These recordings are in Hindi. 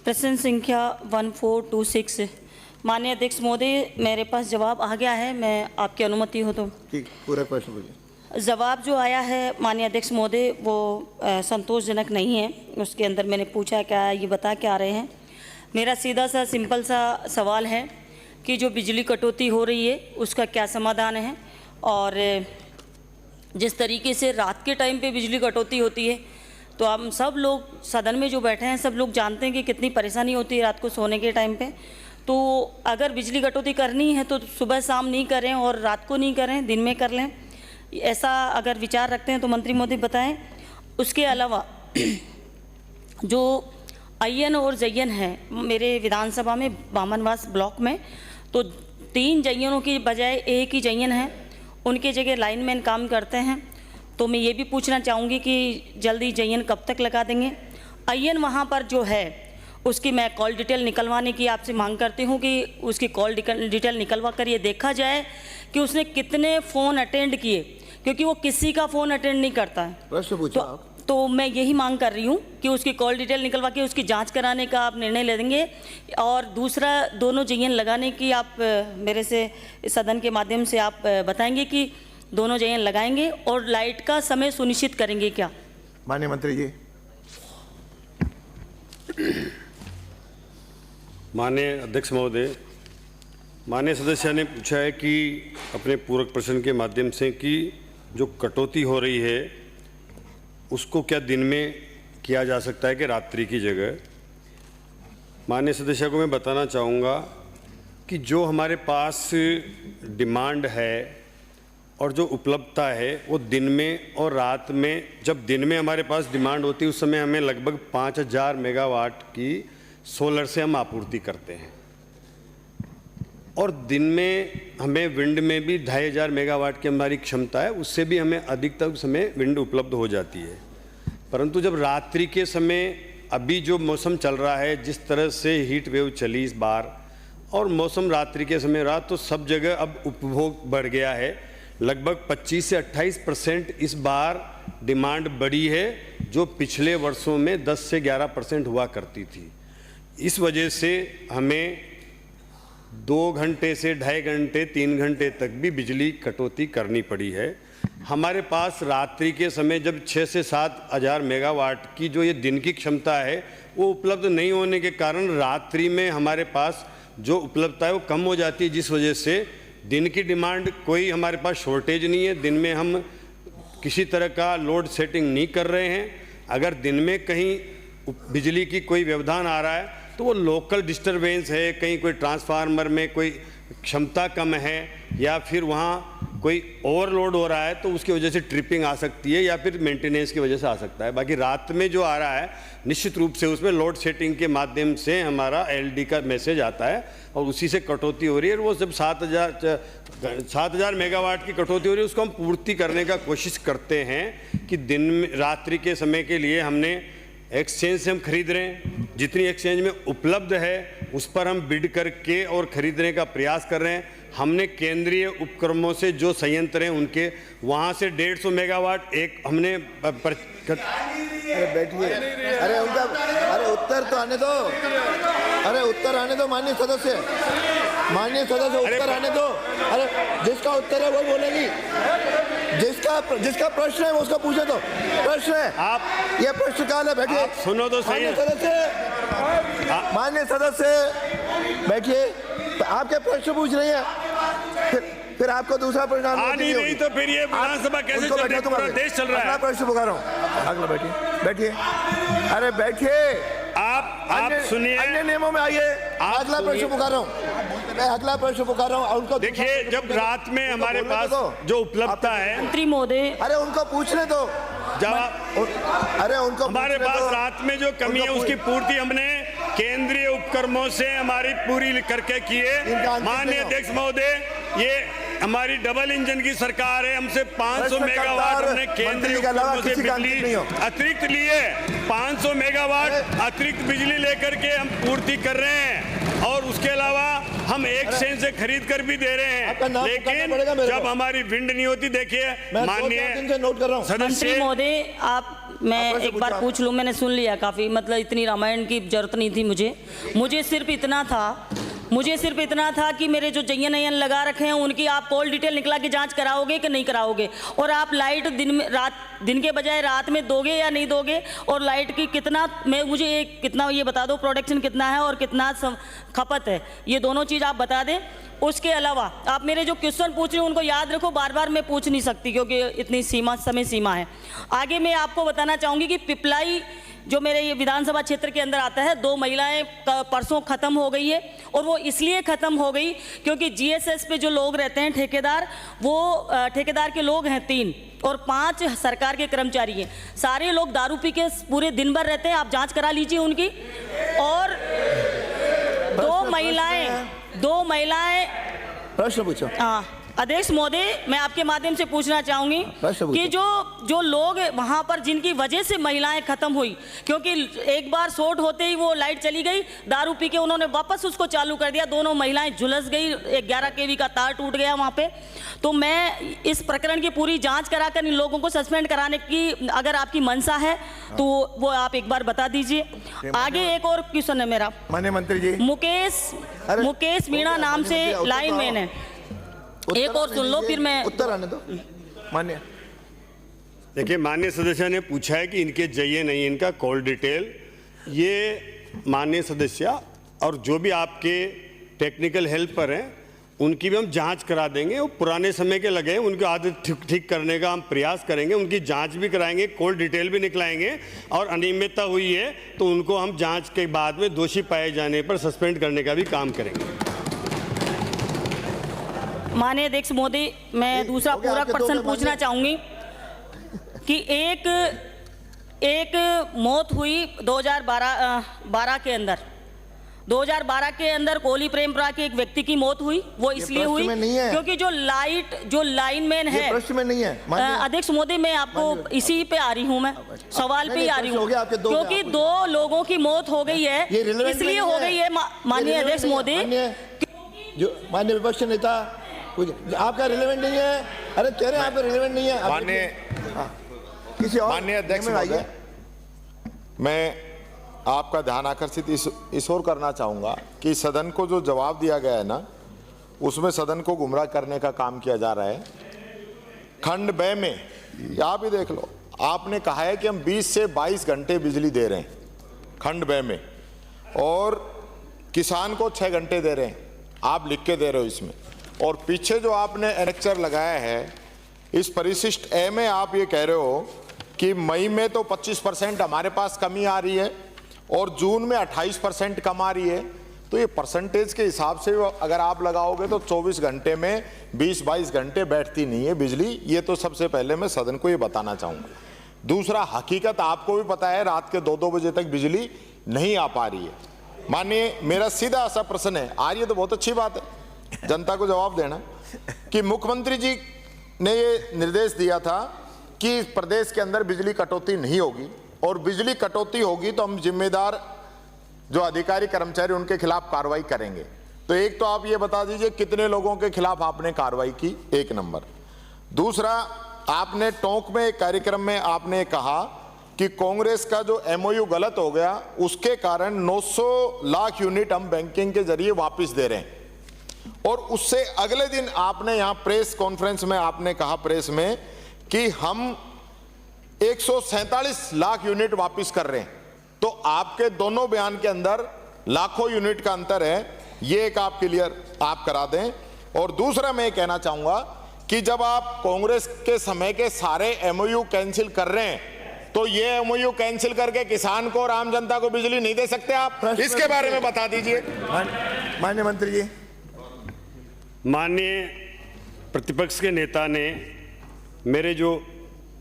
प्रश्न संख्या 1426। माननीय अध्यक्ष महोदय, मेरे पास जवाब आ गया है, मैं आपकी अनुमति हो तो। ठीक, पूरा प्रश्न बोलिए। जवाब जो आया है माननीय अध्यक्ष महोदय वो संतोषजनक नहीं है। उसके अंदर मैंने पूछा क्या ये बता के आ रहे हैं। मेरा सीधा सा सिंपल सा सवाल है कि जो बिजली कटौती हो रही है उसका क्या समाधान है, और जिस तरीके से रात के टाइम पे बिजली कटौती होती है तो हम सब लोग सदन में जो बैठे हैं सब लोग जानते हैं कि कितनी परेशानी होती है रात को सोने के टाइम पे। तो अगर बिजली कटौती करनी है तो सुबह शाम नहीं करें और रात को नहीं करें, दिन में कर लें। ऐसा अगर विचार रखते हैं तो मंत्री महोदय बताएं। उसके अलावा जो अय्यन और जय्यन है मेरे विधानसभा में बामनवास ब्लॉक में, तो 3 जय्यनों की बजाय एक ही जय्यन है, उनके जगह लाइनमैन काम करते हैं। तो मैं ये भी पूछना चाहूँगी कि जल्दी जय्यन कब तक लगा देंगे। अय्यन वहाँ पर जो है उसकी मैं कॉल डिटेल निकलवाने की आपसे मांग करती हूँ कि उसकी कॉल डिटेल निकलवा कर ये देखा जाए कि उसने कितने फ़ोन अटेंड किए, क्योंकि वो किसी का फ़ोन अटेंड नहीं करता है। प्रश्न पूछो आप। तो मैं यही मांग कर रही हूँ कि उसकी कॉल डिटेल निकलवा के उसकी जांच कराने का आप निर्णय ले देंगे। और दूसरा, दोनों जय्यन लगाने की आप मेरे से सदन के माध्यम से आप बताएंगे कि दोनों जय्यन लगाएंगे और लाइट का समय सुनिश्चित करेंगे क्या। माननीय मंत्री जी। माननीय अध्यक्ष महोदय, माननीय सदस्य ने पूछा है कि अपने पूरक प्रश्न के माध्यम से कि जो कटौती हो रही है उसको क्या दिन में किया जा सकता है कि रात्रि की जगह। माननीय सदस्य को मैं बताना चाहूँगा कि जो हमारे पास डिमांड है और जो उपलब्धता है वो दिन में और रात में, जब दिन में हमारे पास डिमांड होती है उस समय हमें लगभग 5000 मेगावाट की सोलर से हम आपूर्ति करते हैं, और दिन में हमें विंड में भी 2500 मेगावाट की हमारी क्षमता है, उससे भी हमें अधिकतम समय विंड उपलब्ध हो जाती है। परंतु जब रात्रि के समय, अभी जो मौसम चल रहा है, जिस तरह से हीट वेव चली इस बार और मौसम रात्रि के समय रहा, तो सब जगह अब उपभोग बढ़ गया है। लगभग 25 से 28% इस बार डिमांड बढ़ी है, जो पिछले वर्षों में 10 से 11% हुआ करती थी। इस वजह से हमें 2 घंटे से 2.5 घंटे 3 घंटे तक भी बिजली कटौती करनी पड़ी है। हमारे पास रात्रि के समय जब 6 से 7 हज़ार मेगावाट की जो ये दिन की क्षमता है वो उपलब्ध नहीं होने के कारण रात्रि में हमारे पास जो उपलब्धता है वो कम हो जाती है, जिस वजह से दिन की डिमांड कोई हमारे पास शॉर्टेज नहीं है। दिन में हम किसी तरह का लोड सेटिंग नहीं कर रहे हैं। अगर दिन में कहीं बिजली की कोई व्यवधान आ रहा है तो वो लोकल डिस्टरबेंस है, कहीं कोई ट्रांसफार्मर में कोई क्षमता कम है या फिर वहाँ कोई ओवरलोड हो रहा है तो उसकी वजह से ट्रिपिंग आ सकती है या फिर मेंटेनेंस की वजह से आ सकता है। बाकी रात में जो आ रहा है निश्चित रूप से उसमें लोड सेटिंग के माध्यम से हमारा एलडी का मैसेज आता है और उसी से कटौती हो रही है। वो जब 7000 मेगावाट की कटौती हो रही है उसको हम पूर्ति करने का कोशिश करते हैं कि दिन में रात्रि के समय के लिए हमने एक्सचेंज से हम खरीद रहे हैं, जितनी एक्सचेंज में उपलब्ध है उस पर हम बिड करके और खरीदने का प्रयास कर रहे हैं। हमने केंद्रीय उपक्रमों से जो संयंत्र हैं उनके वहाँ से 150 मेगावाट एक हमने अरे बैठिए, अरे उत्तर तो आने दो, अरे उत्तर आने दो माननीय सदस्य, उत्तर आने दो। अरे जिसका उत्तर है वो बोलेगी, जिसका प्रश्न है वो उसका पूछे। तो प्रश्न है, आप ये प्रश्न काल है, बैठिए। सुनो तो सही, माननीय सदस्य बैठिए। आपके प्रश्न पूछ रही है, फिर आपको दूसरा प्रश्न नहीं तो फिर ये विधानसभा कैसे चल रही है? पूरा देश चल रहा है। अगला प्रश्न पुकार रहा हूँ, अगला बैठिए, अरे बैठिए। आप सुनिए, अन्य नियमों में आइए। अगला प्रश्न पुकार रहा हूँ, मैं अगला प्रश्न पुकार रहा हूँ। उनको देखिए, जब रात में हमारे पास जो उपलब्धता है, मंत्री महोदय, अरे उनको पूछने दो जब अरे उनको हमारे पास रात में जो कमी है उसकी पूर्ति हमने केंद्रीय उपक्रमों से हमारी पूरी करके की है। माननीय अध्यक्ष महोदय, ये हमारी डबल इंजन की सरकार है, हमसे 500 मेगावाट हमने केंद्रीय उपक्रमों से बिजली अतिरिक्त लिए, 500 मेगावाट अतिरिक्त बिजली लेकर के हम पूर्ति कर रहे हैं और उसके अलावा हम एक्सचेंज से खरीद कर भी दे रहे हैं। लेकिन जब हमारी विंड नहीं होती, देखिए माननीय नोट कर रहा हूं मंत्री महोदय, आप मैं आप ऐसे एक बार पूछो पूछ लूँ, मैंने सुन लिया काफ़ी, मतलब इतनी रामायण की जरूरत नहीं थी मुझे सिर्फ इतना था कि मेरे जो जयन नयन लगा रखे हैं उनकी आप कॉल डिटेल निकला के जांच कराओगे कि नहीं कराओगे, और आप लाइट दिन के बजाय रात में दोगे या नहीं दोगे, और लाइट की कितना ये बता दो, प्रोडक्शन कितना है और कितना खपत है, ये दोनों चीज़ आप बता दें। उसके अलावा आप मेरे जो क्वेश्चन पूछ रहे हो उनको याद रखो, बार बार मैं पूछ नहीं सकती क्योंकि इतनी समय सीमा है। आगे मैं आपको बताना चाहूँगी कि पिपलाई जो मेरे ये विधानसभा क्षेत्र के अंदर आता है, 2 महिलाएं परसों ख़त्म हो गई है, और वो इसलिए ख़त्म हो गई क्योंकि जीएसएस पे जो लोग रहते हैं ठेकेदार, वो ठेकेदार के लोग हैं 3 और 5 सरकार के कर्मचारी हैं। सारे लोग दारू पी के पूरे दिन भर रहते हैं, आप जांच करा लीजिए उनकी। और 2 महिलाएं प्रश्न पूछो। हाँ अध्यक्ष महोदय, मैं आपके माध्यम से पूछना चाहूंगी कि जो लोग वहां पर जिनकी वजह से महिलाएं खत्म हुई, क्योंकि एक बार शॉर्ट होते ही वो लाइट चली गई, दारू पी के उन्होंने वापस उसको चालू कर दिया, दोनों महिलाएं झुलस गई, 11 kV का तार टूट गया वहां पे। तो मैं इस प्रकरण की पूरी जांच कराकर इन लोगों को सस्पेंड कराने की अगर आपकी मंशा है तो वो आप एक बार बता दीजिए। आगे एक और क्वेश्चन है मेरा, माननीय मंत्री जी। मुकेश मीणा नाम से लाइन मैन है, एक और सुन लो फिर मैं उत्तर आने दो। माननीय देखिए, माननीय सदस्य ने पूछा है कि इनके जइए नहीं, इनका कॉल डिटेल, ये माननीय सदस्य और जो भी आपके टेक्निकल हेल्पर हैं उनकी भी हम जांच करा देंगे। वो पुराने समय के लगे हैं, उनकी आदत ठीक करने का हम प्रयास करेंगे, उनकी जांच भी कराएंगे, कॉल डिटेल भी निकलाएंगे, और अनियमितता हुई है तो उनको हम जांच के बाद में दोषी पाए जाने पर सस्पेंड करने का भी काम करेंगे। माननीय अध्यक्ष महोदय, मैं दूसरा पूरक प्रश्न पूछना चाहूंगी कि एक मौत हुई 2012 के अंदर कोहली प्रेमपुरा के एक व्यक्ति की मौत हुई। वो इसलिए हुई क्योंकि जो लाइनमैन है, प्रश्न में नहीं है अध्यक्ष महोदय, मैं आपको इसी पे आ रही हूँ, मैं सवाल पे ही आ रही हूँ, क्योंकि 2 लोगों की मौत हो गई है, इसलिए हो गई है माननीय अध्यक्ष महोदय। जो माननीय विपक्ष नेता आपका रिलेवेंट नहीं है, अरे कह रहे हैं आपका रिलेवेंट नहीं है। किसी और माननीय अध्यक्ष महोदय, मैं आपका ध्यान आकर्षित इस ओर करना चाहूँगा कि सदन को जो जवाब दिया गया है ना, उसमें सदन को गुमराह करने का काम किया जा रहा है। खंड ब में आप ही देख लो, आपने कहा है कि हम 20 से 22 घंटे बिजली दे रहे हैं खंड ब में, और किसान को 6 घंटे दे रहे हैं, आप लिख के दे रहे हो इसमें। और पीछे जो आपने एनेक्चर लगाया है, इस परिशिष्ट ए में आप ये कह रहे हो कि मई में तो 25% हमारे पास कमी आ रही है और जून में 28% कम आ रही है। तो ये परसेंटेज के हिसाब से अगर आप लगाओगे तो 24 घंटे में 20-22 घंटे बैठती नहीं है बिजली। ये तो सबसे पहले मैं सदन को ये बताना चाहूँगा। दूसरा, हकीकत आपको भी पता है, रात के 2-2 बजे तक बिजली नहीं आ पा रही है। माननीय, मेरा सीधा सा प्रश्न है, आ रही है तो बहुत अच्छी बात है, जनता को जवाब देना, कि मुख्यमंत्री जी ने ये निर्देश दिया था कि प्रदेश के अंदर बिजली कटौती नहीं होगी, और बिजली कटौती होगी तो हम जिम्मेदार जो अधिकारी कर्मचारी उनके खिलाफ कार्रवाई करेंगे। तो एक तो आप ये बता दीजिए कितने लोगों के खिलाफ आपने कार्रवाई की, 1 नंबर। दूसरा, आपने टोंक में एक कार्यक्रम में आपने कहा कि कांग्रेस का जो एमओयू गलत हो गया, उसके कारण 900 लाख यूनिट हम बैंकिंग के जरिए वापस दे रहे हैं, और उससे अगले दिन आपने यहाँ प्रेस कॉन्फ्रेंस में आपने कहा प्रेस में कि हम 147 लाख यूनिट वापस कर रहे हैं। तो आपके दोनों बयान के अंदर लाखों यूनिट का अंतर है, ये एक आप क्लियर आप करा दें। और दूसरा मैं कहना चाहूंगा कि जब आप कांग्रेस के समय के सारे एमओयू कैंसिल कर रहे हैं, तो ये एमओयू कैंसिल करके किसान को और आम जनता को बिजली नहीं दे सकते आप? इसके बारे में बता दीजिए। माननीय मंत्री जी। माननीय प्रतिपक्ष के नेता ने मेरे जो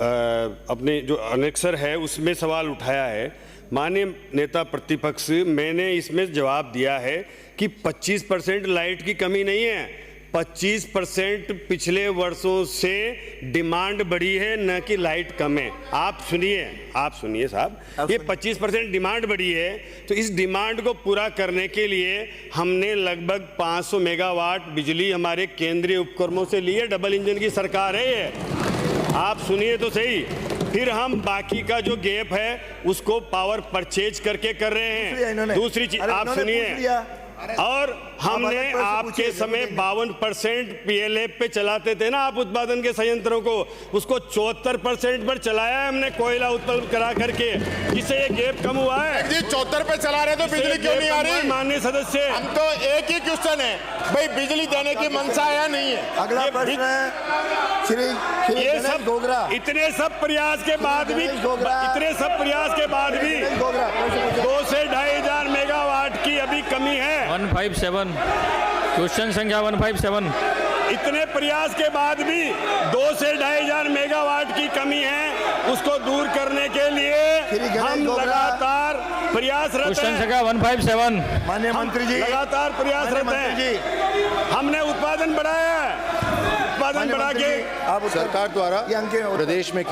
अपने जो अनेक्सर है उसमें सवाल उठाया है। माननीय नेता प्रतिपक्ष, मैंने इसमें जवाब दिया है कि 25% लाइट की कमी नहीं है, 25% पिछले वर्षों से डिमांड बढ़ी है, न कि लाइट कम है। आप सुनिए साहब, ये 25% डिमांड बढ़ी है, तो इस डिमांड को पूरा करने के लिए हमने लगभग 500 मेगावाट बिजली हमारे केंद्रीय उपक्रमों से ली है। डबल इंजन की सरकार है ये, आप सुनिए तो सही। फिर हम बाकी का जो गैप है उसको पावर परचेज करके कर रहे हैं। दूसरी चीज आप सुनिए, और हमने आपके समय 52% पीएलएफ पे चलाते थे ना आप उत्पादन के संयंत्रों को, उसको 74% पर चलाया है हमने कोयला उत्पन्न करा करके, जिससे ये गैप कम हुआ है। जी 74 पे चला रहे तो बिजली क्यों नहीं आ रही? माननीय सदस्य, हम तो एक ही क्वेश्चन है भाई, बिजली देने की मंशा है या नहीं है? अगला प्रश्न है श्री ये गणेश सब गोगरा। इतने सब प्रयास के बाद भी, इतने सब प्रयास के बाद भी गोगरा 2 से 2,500 मेगावाट की अभी कमी है। 157 क्वेश्चन संख्या 157। इतने प्रयास के बाद भी 2 से 2,500 मेगावाट की कमी है, उसको दूर करने के लिए हम लगातार प्रयासरत क्वेश्चन हैं। संख्या 157। माननीय मंत्री जी, लगातार प्रयासरत हैं। हमने उत्पादन बढ़ाया है, उत्पादन बढ़ा के आप सरकार द्वारा ये अंक प्रदेश में